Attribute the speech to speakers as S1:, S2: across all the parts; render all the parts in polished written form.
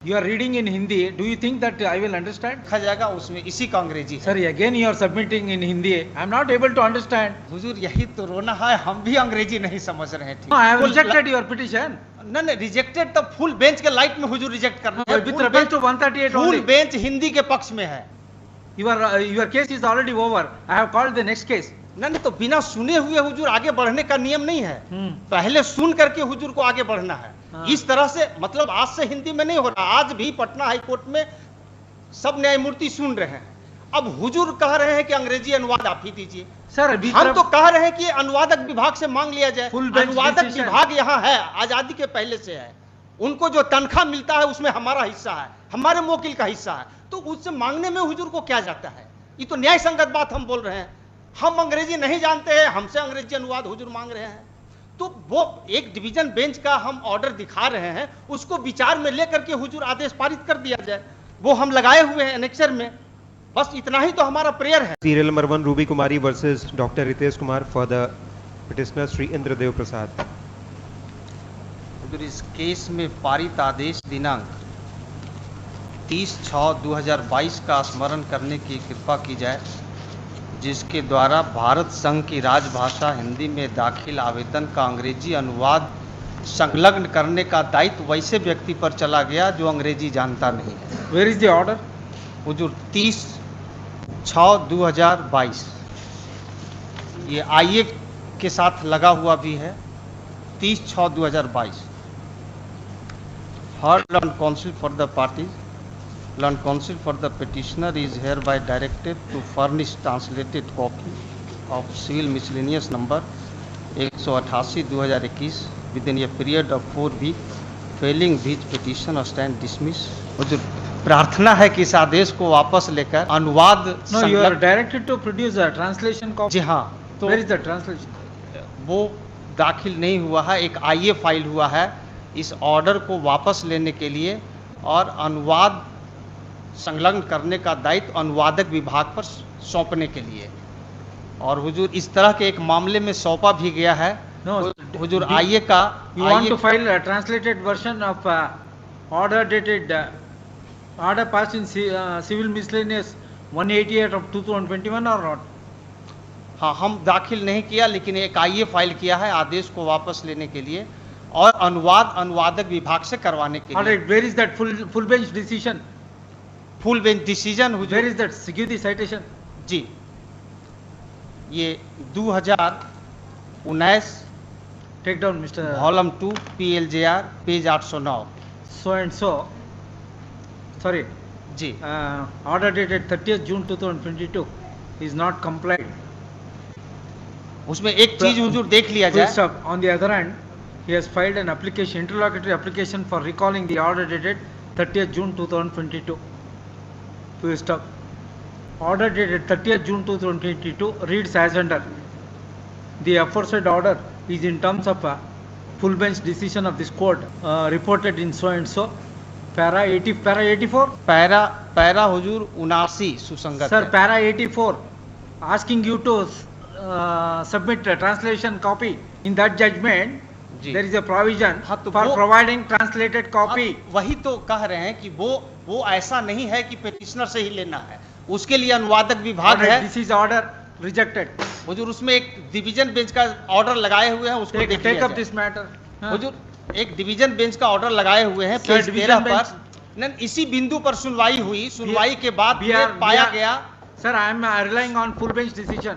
S1: You are reading in Hindi. Do you think that I will understand?
S2: लिखा जाएगा उसमें इसी का अंग्रेजी है।
S1: Sir, again you are submitting in Hindi. I am not able to understand.
S2: हुजूर यही तो रोना है, हम भी अंग्रेजी नहीं समझ रहे थे।
S1: No, I have rejected your petition.
S2: नहीं रिजेक्टेड तो फुल बेंच के लाइट में हुजूर रिजेक्ट करना है।
S1: With reference to 138
S2: full
S1: only.
S2: Bench Hindi के पक्ष में है।
S1: Your case is already over. I have called the next case.
S2: नहीं तो बिना सुने हुए हुजूर आगे बढ़ने का नियम नहीं है। पहले सुन करके हुजूर को आगे बढ़ना है।
S1: हाँ।
S2: इस तरह से मतलब आज से हिंदी में नहीं हो रहा। आज भी पटना हाई कोर्ट में सब न्यायमूर्ति सुन रहे हैं। अब हुजूर कह रहे हैं कि अंग्रेजी अनुवाद आप ही दीजिए।
S1: Sir,
S2: हम तो कह रहे हैं कि अनुवादक विभाग से मांग लिया जाए।
S1: Full bench
S2: अनुवादक
S1: decision.
S2: विभाग यहाँ है, आजादी के पहले से है। उनको जो तनख्वाह मिलता है उसमें हमारा हिस्सा है, हमारे मोकिल का हिस्सा है, तो उससे मांगने में हुजूर को क्या जाता है? ये तो न्याय संगत बात हम बोल रहे हैं। हम अंग्रेजी नहीं जानते हैं, हमसे अंग्रेजी अनुवाद हुजूर मांग रहे हैं, तो वो एक डिवीजन बेंच का हम ऑर्डर दिखा रहे हैं, उसको विचार में लेकर के हुजूर आदेश पारित कर दिया जाए। वो हम लगाए हुए हैं एनेक्सर में। बस इतना ही तो हमारा प्रेयर है।
S3: Serial number 1 Ruby Kumari versus Dr. Ritesh Kumar for the petitioner Sri Indradev Prasad.
S2: हुजूर इस केस में पारित आदेश दिनांक 30/6/2022 का स्मरण करने की कृपा की जाए, जिसके द्वारा भारत संघ की राजभाषा हिंदी में दाखिल आवेदन का अंग्रेजी अनुवाद संलग्न करने का दायित्व वैसे व्यक्ति पर चला गया जो अंग्रेजी जानता नहीं है।
S1: where is the order?
S2: हुजूर 30/6/2022 ये आईए के साथ लगा हुआ भी है। 30/6/2022 heard learned counsel for the parties, learned counsel for the petitioner is hereby directed to furnish translated copy of civil miscellaneous number 188/2021 within a period of 4 weeks, failing which petition or stand dismissed। हुजूर प्रार्थना है कि इस आदेश को वापस लेकर अनुवाद
S1: No, you are directed to produce a translation copy.
S2: जी हाँ, तो
S1: Where is the translation?
S2: वो दाखिल नहीं हुआ है, एक आईए फाइल हुआ है इस ऑर्डर को वापस लेने के लिए और अनुवाद संलग्न करने का दायित्व अनुवादक विभाग पर सौंपने के लिए। और हुजूर इस तरह के एक मामले में सौंपा भी गया है।
S1: No,
S2: हुजूर आईए का
S1: You want to file a translated version of order dated order passed in civil miscellaneous 188 of 2021 or not?
S2: हाँ, हम दाखिल नहीं किया, लेकिन एक आईए फाइल किया है आदेश को वापस लेने के लिए और अनुवाद अनुवादक विभाग से करवाने के
S1: All
S2: लिए।
S1: right, where is that full bench decision?
S2: Full bench decision
S1: Where
S2: हुजूर
S1: is that? Give the citation.
S2: जी, ये 2019
S1: Take down, Mr.
S2: Volume 2 PLJR page 809।
S1: So and so. Sorry.
S2: जी,
S1: Order dated 30th June 2022 is not complied.
S2: उसमें एक चीज हुजूर देख लिया
S1: Full
S2: जाए।
S1: stop. On the other hand, he has filed an application, interlocutory application for recalling the order dated 30th June 2022. Full stop. Order dated 30th June 2022 reads as under. The aforesaid order is in terms of a full bench decision of this court reported in so and so. Para 84.
S2: Para हुजूर 79 सुसंगत
S1: Sir,
S2: है।
S1: para 84 asking you to submit a translation copy. In that judgment,
S2: ji.
S1: there is a provision
S2: हाँ, तो
S1: for
S2: वो-
S1: providing translated copy.
S2: अब वही तो कह रहे हैं कि वो ऐसा नहीं है कि पेटिशनर से ही लेना है, उसके लिए अनुवादक विभाग
S1: Alright,
S2: है।
S1: this is order rejected.
S2: हुजूर उसमें एक डिवीजन बेंच का ऑर्डर लगाए हुए हैं, उसको देख
S1: Take
S2: लिया
S1: up
S2: जाए।
S1: this matter. हाँ।
S2: हुजूर एक डिवीजन बेंच का ऑर्डर लगाए हुए हैं
S1: Sir,
S2: पेज
S1: division
S2: 13
S1: bench-
S2: पर। नहीं, इसी बिंदु पर सुनवाई हुई, सुनवाई के बाद
S1: We are-
S2: ये पाया
S1: we are-
S2: गया।
S1: Sir, I am relying on full bench decision.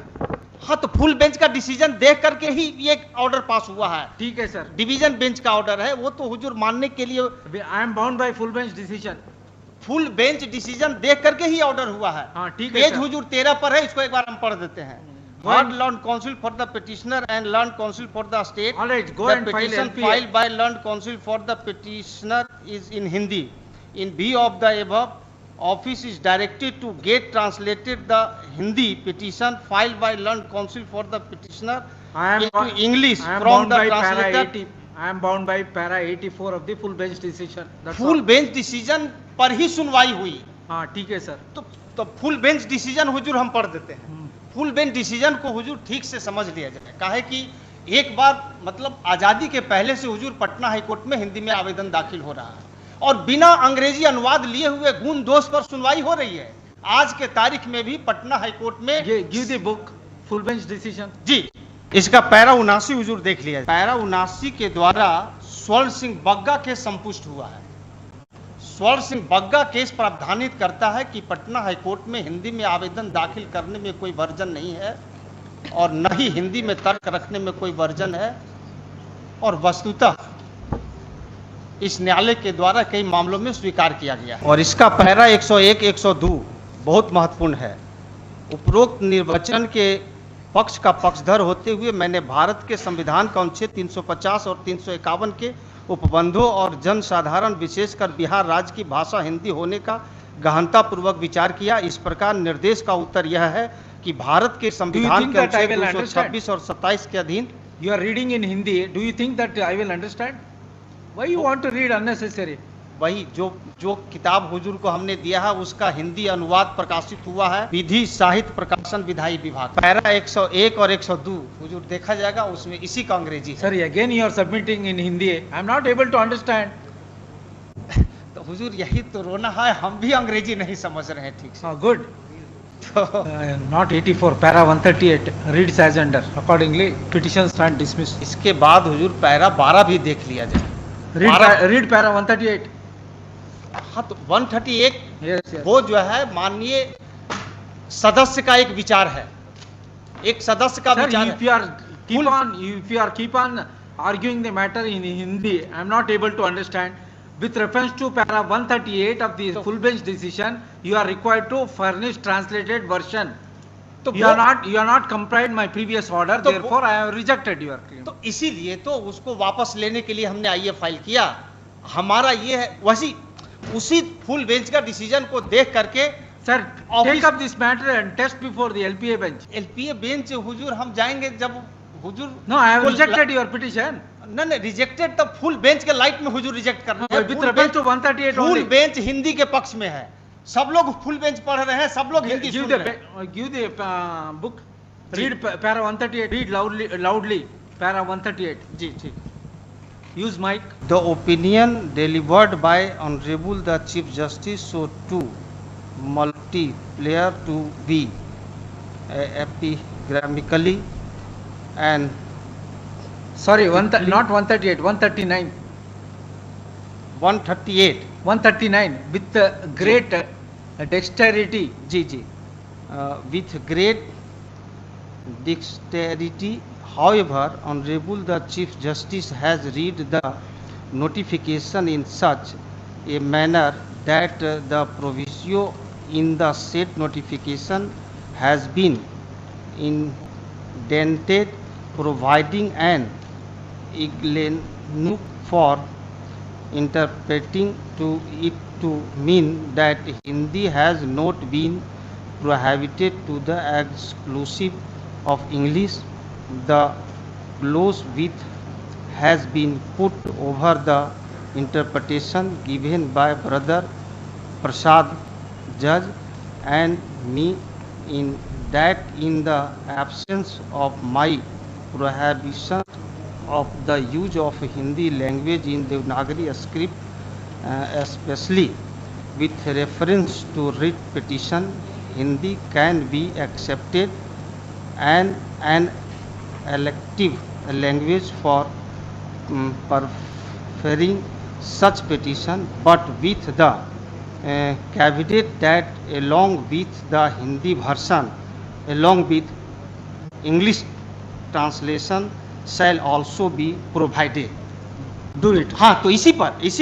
S2: हाँ, तो फुल बेंच का डिसीजन देख करके ही ये ऑर्डर पास हुआ है।
S1: ठीक है सर।
S2: डिवीजन बेंच का ऑर्डर है, वो तो हुजूर मानने के लिए
S1: I am bound by full bench decision.
S2: Full bench decision देख करके ही ऑर्डर हुआ है।
S1: हाँ, ठीक है
S2: पेज
S1: सर।
S2: हुजूर 13 पर है, इसको एक बार हम पढ़ देते हैं।
S1: Go
S2: Heard
S1: and-
S2: learned counsel for the petitioner and learned counsel for the state.
S1: All right, go
S2: the
S1: and file
S2: petition
S1: LPA.
S2: filed by learned counsel for the petitioner is in Hindi. In view of the above, office is directed to get translated the Hindi petition filed by learned counsel for the petitioner
S1: I am
S2: into English
S1: I am
S2: from
S1: bound
S2: the
S1: by para
S2: translator.
S1: 80. I am bound by para 84 of the full bench decision. That's
S2: full
S1: all.
S2: Bench decision पर ही सुनवाई हुई,
S1: हाँ, ठीक है sir.
S2: तो full bench decision हुजूर हम पढ़ देते हैं। फुल बेंच डिसीजन को हुजूर ठीक से समझ लिया जाए। काहे कि एक बार मतलब आज़ादी के पहले से हुजूर पटना हाई कोर्ट में हिंदी में आवेदन दाखिल हो रहा है और बिना अंग्रेजी अनुवाद लिए हुए गुण दोष पर सुनवाई हो रही है। आज के तारीख में भी पटना हाईकोर्ट में
S1: give the book full bench decision.
S2: जी, इसका पैरा 79 हुजूर देख लिया। पैरा 79 के द्वारा स्वर्ण सिंह बग्गा केस संपुष्ट हुआ है। स्वर्ण सिंह बग्गा केस प्रावधानित करता है कि पटना हाईकोर्ट में हिंदी में आवेदन दाखिल करने में कोई वर्जन नहीं है और न ही हिंदी में तर्क रखने में कोई वर्जन है, और वस्तुतः इस न्यायालय के द्वारा कई मामलों में स्वीकार किया गया है। और इसका पैरा 101, 102 बहुत महत्वपूर्ण है। उपरोक्त निर्वचन के पक्ष का पक्षधर होते हुए मैंने भारत के संविधान का अनुच्छेद 350 और 351 के उपबंधों और जनसाधारण विशेषकर बिहार राज्य की भाषा हिंदी होने का गहनतापूर्वक विचार किया। इस प्रकार निर्देश का उत्तर यह है कि भारत के संविधान के अनुच्छेद 226 और 27 के अधीन।
S1: You are reading in Hindi. Do you think that I will understand? Why you want to read unnecessary?
S2: वही जो किताब हुजूर को हमने दिया है उसका हिंदी अनुवाद प्रकाशित हुआ है विधि साहित्य प्रकाशन विधायी विभाग। पैरा 101 और 102 हुजूर देखा जाएगा, उसमें इसी का अंग्रेजी है।
S1: Sorry, again you are submitting in Hindi. I am not able to understand.
S2: तो हुजूर यही तो रोना है, हम भी अंग्रेजी नहीं समझ रहे हैं ठीक से।
S1: Good. Not 84, para 138 reads as under. Accordingly, petition stand dismissed.
S2: इसके बाद हुजूर पैरा 12 भी देख लिया जाए।
S1: Read para 138.
S2: हाँ, तो 138
S1: Yes.
S2: वो जो है माननीय सदस्य का एक विचार है, एक सदस्य का
S1: Sir,
S2: विचार
S1: if you are keep on arguing the matter in Hindi, I am not able to understand. With reference to para 138 of the full bench decision, you are required to furnish translated version.
S2: तो
S1: You are not complied my previous order,
S2: तो
S1: therefore I have rejected your claim.
S2: तो इसीलिए तो उसको वापस लेने के लिए हमने आईए फाइल किया। हमारा ये है, वैसी उसी फुल बेंच का डिसीजन को देख करके
S1: Sir,
S2: Office-
S1: take up this matter and test before the LPA bench.
S2: LPA bench हुजूर हम जाएंगे जब हुजूर
S1: No, I have
S2: full-
S1: rejected your petition.
S2: नहीं रिजेक्टेड, तब फुल बेंच के लाइट में हुजूर रिजेक्ट करना है।
S1: With reference to 138
S2: full
S1: only.
S2: Bench Hindi के पक्ष में है, सब लोग फुल बेंच पढ़ रहे हैं, सब लोग हिंदी
S1: Give
S2: सुन
S1: the
S2: रहे हैं।
S1: give the book. Read para 138. Read loudly. Para 138.
S2: जी ठीक।
S1: Use mic.
S2: The opinion delivered by Honorable the Chief Justice so too multiplayer to be epigrammatically and
S1: Sorry, not 138. 139.
S2: 138
S1: 139 with great dexterity.
S2: Ji ji with great dexterity. However, Honorable the Chief Justice has read the notification in such a manner that the proviso in the said notification has been indented, providing an ignoble for interpreting to it to mean that Hindi has not been prohibited to the exclusive of English. The gloss with has been put over the interpretation given by Brother Prasad Judge and me in that in the absence of my prohibition of the use of Hindi language in Devanagari script, especially with reference to writ petition, Hindi can be accepted and an elective language for preferring such petition, but with the caveat that along with the Hindi version, along with English translation shall also be provided.
S1: Do it.
S2: हाँ, तो इसी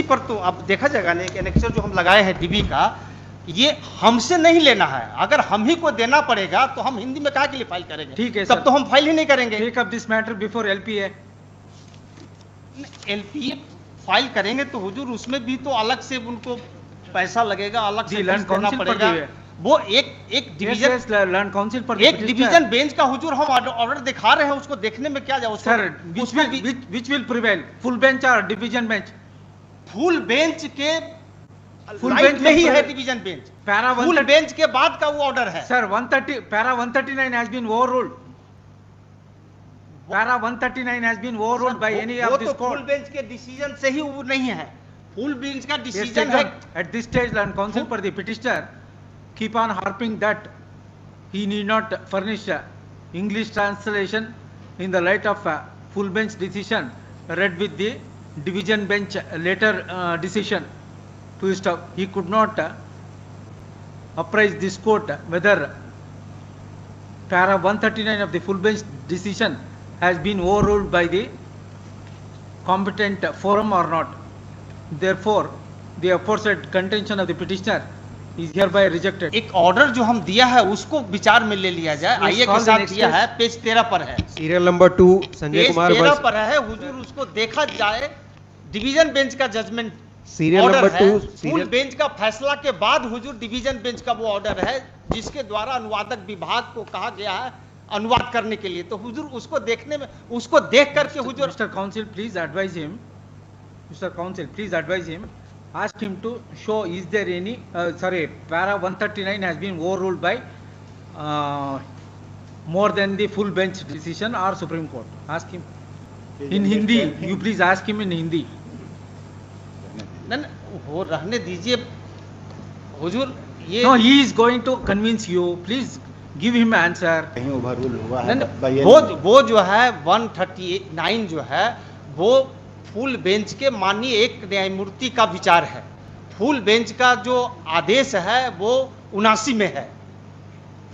S2: पर तो अब देखा जाएगा ना, एक एनेक्सर जो हम लगाए हैं डीबी का, ये हमसे नहीं लेना है। अगर हम ही को देना पड़ेगा तो हम हिंदी में काहे के लिए फाइल करेंगे?
S1: ठीक है
S2: तब
S1: सर।
S2: तो हम फाइल ही नहीं करेंगे।
S1: Take up this matter before LPA.
S2: LPA file करेंगे तो हुजूर उसमें भी तो अलग से उनको पैसा लगेगा, अलग से
S1: जी, लैंड
S2: फीस देना
S1: काउंसिल पर
S2: पड़ेगा।
S1: भी है।
S2: वो एक डिवीजन
S1: Yes, लैंड काउंसिल पर
S2: एक डिवीजन बेंच का हुजूर हम ऑर्डर दिखा रहे हैं, उसको देखने में क्या जाए?
S1: Sir, which will prevail, full bench or division bench?
S2: Full bench के
S1: फुल
S2: लाइट
S1: बेंच
S2: में ही
S1: में
S2: है division bench.
S1: Para
S2: full
S1: 130
S2: bench के बाद का वो ऑर्डर है।
S1: Sir, 130 para 139 has been overruled. Para 139 has been overruled by any
S2: वो
S1: of
S2: तो
S1: this
S2: फुल
S1: court.
S2: बेंच के डिसीजन से ही वो नहीं है। फुल बेंच का
S1: He has
S2: डिसीजन
S1: taken,
S2: है।
S1: at this stage, land counsel for the petitioner keep on harping that he need not furnish English translation in the light of full bench decision read with the division bench later decision. Full stop. He could not apprise this court whether para 139 of the full bench decision has been overruled by the competent forum or not. Therefore, the aforesaid contention of the petitioner is hereby rejected.
S2: एक order जो हम दिया है उसको विचार में ले लिया जाए।
S1: Please
S2: आइए के
S1: call the
S2: साथ
S1: next
S2: दिया
S1: case.
S2: है, पेज 13 पर है।
S3: Serial number 2 Sanjay
S2: page
S3: Kumar
S2: 13
S3: versus
S2: पर है हुजूर, उसको देखा जाए। डिवीजन बेंच का जजमेंट
S3: सीरियल
S2: ऑर्डर
S3: नंबर
S2: है।
S3: 2
S2: फुल
S3: सीरियल
S2: बेंच का फैसला के बाद हुजूर डिवीजन बेंच का वो ऑर्डर है जिसके द्वारा अनुवादक विभाग को कहा गया है अनुवाद करने के लिए। तो हुजूर उसको देखने में, उसको देख करके हुजूर
S1: Mr. Counsel, please advise him. Mr. Counsel, please advise him. Ask him to show is there any, para 139 has been overruled by more than the full bench decision or Supreme Court. Ask him. In Hindi, you please ask him in Hindi.
S2: न वो रहने दीजिए हुजूर। ये
S1: No, he is going to convince you. Please give him answer.
S4: कहीं overrule हुआ
S2: न,
S4: है
S2: वो जो है 139 जो है वो फुल बेंच के माननीय एक न्यायमूर्ति का विचार है। फुल बेंच का जो आदेश है वो 79 में है,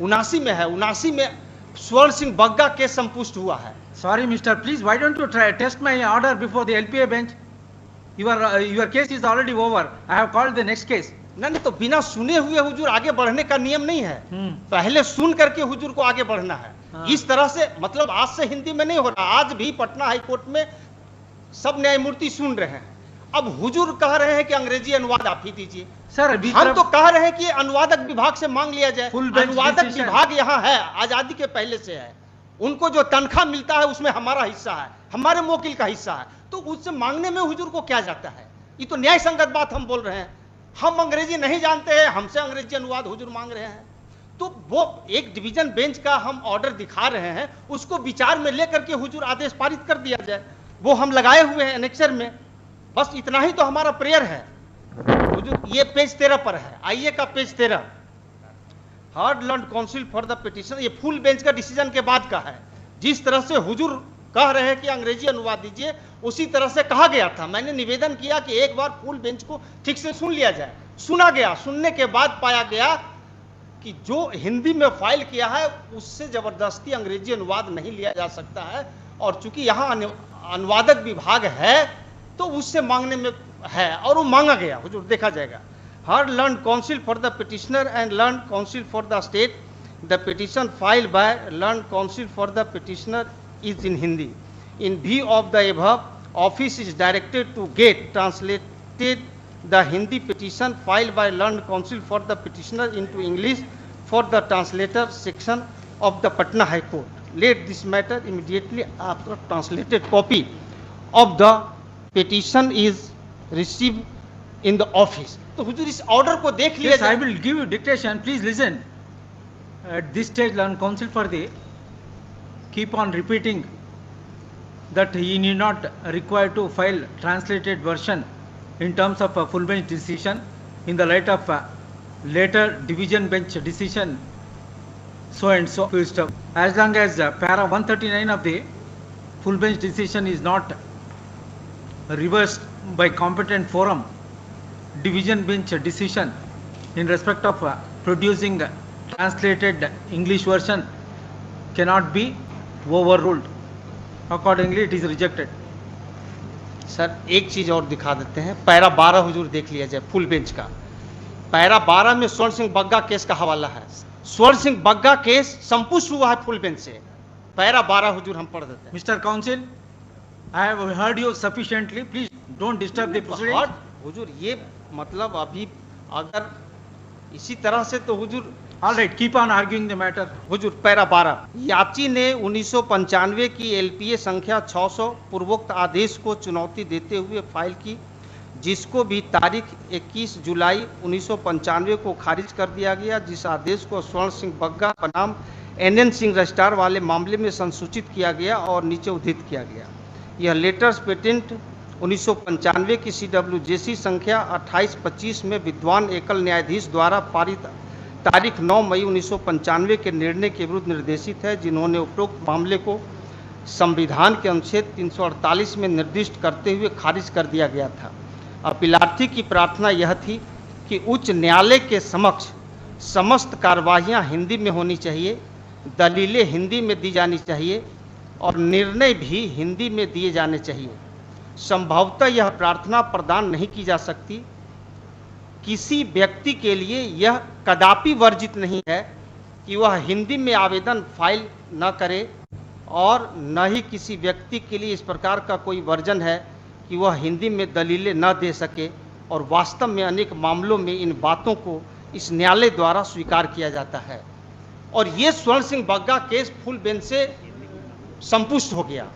S2: 79 में स्वर्ण सिंह बग्गा केस संपुष्ट हुआ है।
S1: Sorry, Mister, please, why don't you try test my order before the LPA bench? Your case is already over. I have called the next case.
S2: नहीं तो बिना सुने हुए हुजूर आगे बढ़ने का नियम नहीं है।
S1: हम्म।
S2: पहले सुन करके हुजूर को आगे बढ़ना है।
S1: हाँ।
S2: इस तरह से मतलब आज से हिंदी में नहीं हो रहा। आज भी पटना हाई कोर्ट में सब न्यायमूर्ति सुन रहे हैं। अब हुजूर कह रहे हैं कि अंग्रेजी अनुवाद आप ही दीजिए।
S1: Sir, अभी
S2: हम तो कह रहे हैं कि अनुवादक विभाग से मांग लिया जाए।
S1: Full bench
S2: अनुवादक
S1: decision.
S2: विभाग यहाँ है, आजादी के पहले से है। उनको जो तनख्वाह मिलता है उसमें हमारा हिस्सा है, हमारे मोकिल का हिस्सा है। तो उससे मांगने में हुजूर को क्या जाता है? ये तो न्याय संगत बात हम बोल रहे हैं। हम अंग्रेजी नहीं जानते हैं, हमसे अंग्रेजी अनुवाद हुजूर मांग रहे हैं। तो वो एक डिवीजन बेंच का हम ऑर्डर दिखा रहे हैं, उसको विचार में लेकर के हुजूर आदेश पारित कर दिया जाए। वो हम लगाए हुए हैं एनेक्सर में। बस इतना ही तो हमारा प्रेयर है हुजूर। ये पेज 13 पर है, आइए का page 13। Hard learn counsel for the petition, ये फुल बेंच का डिसीजन के बाद का है। जिस तरह से हुजूर कह रहे हैं कि अंग्रेजी अनुवाद दीजिए, उसी तरह से कहा गया था। मैंने निवेदन किया कि एक बार फुल बेंच को ठीक से सुन लिया जाए। सुना गया, सुनने के बाद पाया गया कि जो हिंदी में फाइल किया है उससे जबरदस्ती अंग्रेजी अनुवाद नहीं लिया जा सकता है। और चूंकि यहाँ अनुवादक विभाग है तो उससे मांगने में है और वो मांगा गया हुजूर, देखा जाएगा। Her learn counsel for the petitioner and learn counsel for the state, the petition filed by learn counsel for the petitioner is in Hindi. In view of the above, office is directed to get translated the Hindi petition filed by learned counsel for the petitioner into English for the translator section of the Patna High Court. Let this matter immediately after translated copy of the petition is received in the office. तो हुजूर इस order को देख लिया
S1: Yes, I
S2: जाए।
S1: will give you dictation. Please listen. At this stage, learn counsel for the keep on repeating that he need not require to file translated version in terms of a full bench decision in the light of a later division bench decision so and so full stop. As long as para 139 of the full bench decision is not reversed by competent forum, division bench decision in respect of producing translated English version cannot be overruled. Accordingly, it is rejected.
S2: Sir एक चीज और दिखा देते हैं, para 12 हुजूर देख लिया जाए full bench का। पैरा 12 में स्वर्ण सिंह बग्गा केस का हवाला है। स्वर्ण सिंह बग्गा केस संपुष्ट हुआ है फुल बेंच से। पैरा 12 हुजूर हम पढ़ देते हैं।
S1: Mr. Counsel, I have heard you sufficiently. Please don't disturb the proceedings.
S2: और हुजूर ये मतलब अभी अगर इसी तरह से तो हुजूर
S1: All right, keep on arguing the matter.
S2: Hazur para 12, याची ने 1995 की एलपीए संख्या 600 पूर्वोक्त आदेश को चुनौती देते हुए फाइल की, जिसको भी तारीख 21 जुलाई 1995 को खारिज कर दिया गया, जिस आदेश को स्वर्ण सिंह बग्गा बनाम NN सिंह रजिस्ट्रार वाले मामले में संसूचित किया गया और नीचे उद्धृत किया गया। यह लेटर्स पेटेंट 1995 की CWJC संख्या 2825 में विद्वान एकल न्यायाधीश द्वारा पारित तारीख 9 मई 1995 के निर्णय के विरुद्ध निर्देशित है, जिन्होंने उपरोक्त मामले को संविधान के अनुच्छेद 348 में निर्दिष्ट करते हुए खारिज कर दिया गया था। अपीलार्थी की प्रार्थना यह थी कि उच्च न्यायालय के समक्ष समस्त कार्यवाहियां हिंदी में होनी चाहिए, दलीलें हिंदी में दी जानी चाहिए और निर्णय भी हिंदी में दिए जाने चाहिए। संभवतः यह प्रार्थना प्रदान नहीं की जा सकती। किसी व्यक्ति के लिए यह कदापि वर्जित नहीं है कि वह हिंदी में आवेदन फाइल न करे और न ही किसी व्यक्ति के लिए इस प्रकार का कोई वर्जन है कि वह हिंदी में दलीलें न दे सके, और वास्तव में अनेक मामलों में इन बातों को इस न्यायालय द्वारा स्वीकार किया जाता है। और ये स्वर्ण Singh Bagga case full bench से संपुष्ट हो गया।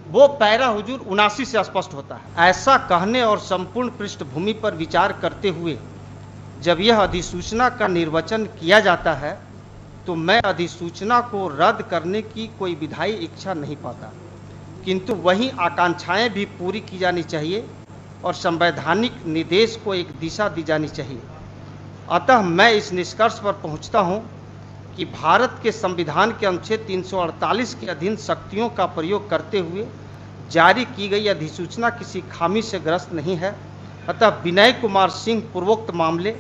S2: वो पैरा हुजूर 79 से स्पष्ट होता है। ऐसा कहने और संपूर्ण पृष्ठभूमि पर विचार करते हुए जब यह अधिसूचना का निर्वचन किया जाता है तो मैं अधिसूचना को रद्द करने की कोई विधायी इच्छा नहीं पाता, किंतु वही आकांक्षाएं भी पूरी की जानी चाहिए और संवैधानिक निर्देश को एक दिशा दी जानी चाहिए। अतः मैं इस निष्कर्ष पर पहुंचता हूं कि भारत के संविधान के अनुच्छेद 348 के अधीन शक्तियों का प्रयोग करते हुए जारी की गई अधिसूचना किसी खामी से ग्रस्त नहीं है। अतः विनय कुमार सिंह पूर्वोक्त मामले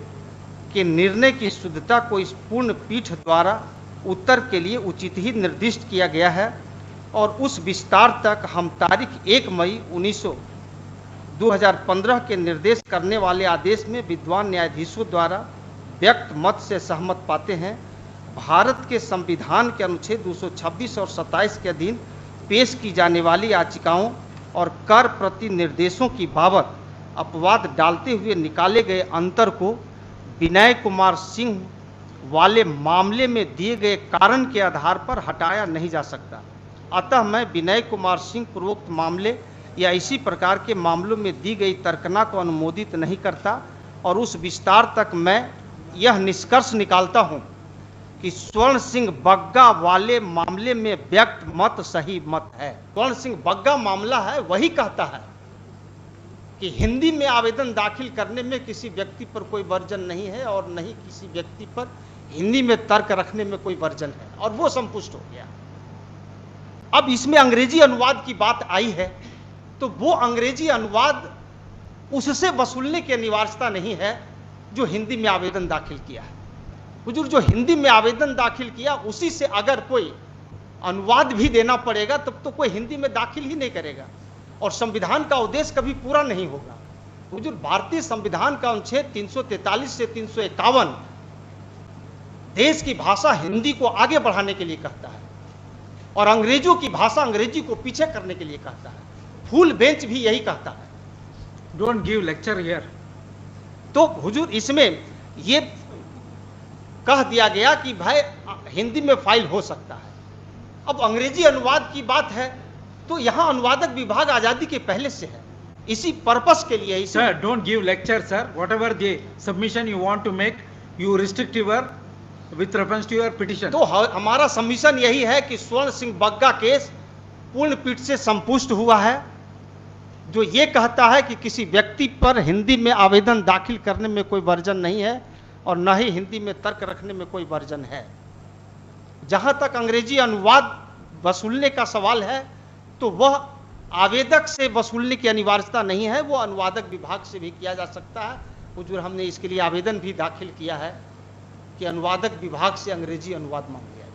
S2: के निर्णय की शुद्धता को इस पूर्ण पीठ द्वारा उत्तर के लिए उचित ही निर्दिष्ट किया गया है और उस विस्तार तक हम तारीख 1 मई 2015 के निर्देश करने वाले आदेश में विद्वान न्यायाधीशों द्वारा व्यक्त मत से सहमत पाते हैं। भारत के संविधान के अनुच्छेद 226 और 27 के अधीन पेश की जाने वाली याचिकाओं और कर प्रति निर्देशों की बाबत अपवाद डालते हुए निकाले गए अंतर को विनय कुमार सिंह वाले मामले में दिए गए कारण के आधार पर हटाया नहीं जा सकता। अतः मैं विनय कुमार सिंह पूर्वोक्त मामले या इसी प्रकार के मामलों में दी गई तर्कना को अनुमोदित नहीं करता और उस विस्तार तक मैं यह निष्कर्ष निकालता हूं कि स्वर्ण सिंह बग्गा वाले मामले में व्यक्त मत सही मत है। स्वर्ण सिंह बग्गा मामला है वही कहता है कि हिंदी में आवेदन दाखिल करने में किसी व्यक्ति पर कोई वर्जन नहीं है और नहीं किसी व्यक्ति पर हिंदी में तर्क रखने में कोई वर्जन है, और वो संपुष्ट हो गया। अब इसमें अंग्रेजी अनुवाद की बात आई है तो वो अंग्रेजी अनुवाद उससे वसूलने की अनिवार्यता नहीं है जो हिंदी में आवेदन दाखिल किया है। हुजूर जो हिंदी में आवेदन दाखिल किया उसी से अगर कोई अनुवाद भी देना पड़ेगा तब तो कोई हिंदी में दाखिल ही नहीं करेगा और संविधान का उद्देश्य कभी पूरा नहीं होगा। हुजूर भारतीय संविधान का अनुच्छेद 343 से 351 देश की भाषा हिंदी को आगे बढ़ाने के लिए कहता है और अंग्रेजों की भाषा अंग्रेजी को पीछे करने के लिए कहता है। फुल बेंच भी यही कहता है।
S1: Don't give lecture here.
S2: तो हुजूर इसमें ये कह दिया गया कि भाई हिंदी में फाइल हो सकता है। अब अंग्रेजी अनुवाद की बात है तो यहाँ अनुवादक विभाग आजादी के पहले से है, इसी पर्पस के लिए।
S1: Sir, don't give lecture, sir. Whatever the submission you want to make, you restrict your with reference to your petition.
S2: तो हमारा सबमिशन यही है कि स्वर्ण सिंह बग्गा केस पूर्ण पीठ से संपुष्ट हुआ है, जो ये कहता है कि किसी व्यक्ति पर हिंदी में आवेदन दाखिल करने में कोई वर्जन नहीं है और न ही हिंदी में तर्क रखने में कोई वर्जन है। जहां तक अंग्रेजी अनुवाद वसूलने का सवाल है तो वह आवेदक से वसूलने की अनिवार्यता नहीं है, वो अनुवादक विभाग से भी किया जा सकता है। हुजूर हमने इसके लिए आवेदन भी दाखिल किया है कि अनुवादक विभाग से अंग्रेजी अनुवाद मांग लिया जाए।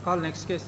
S1: Call next case.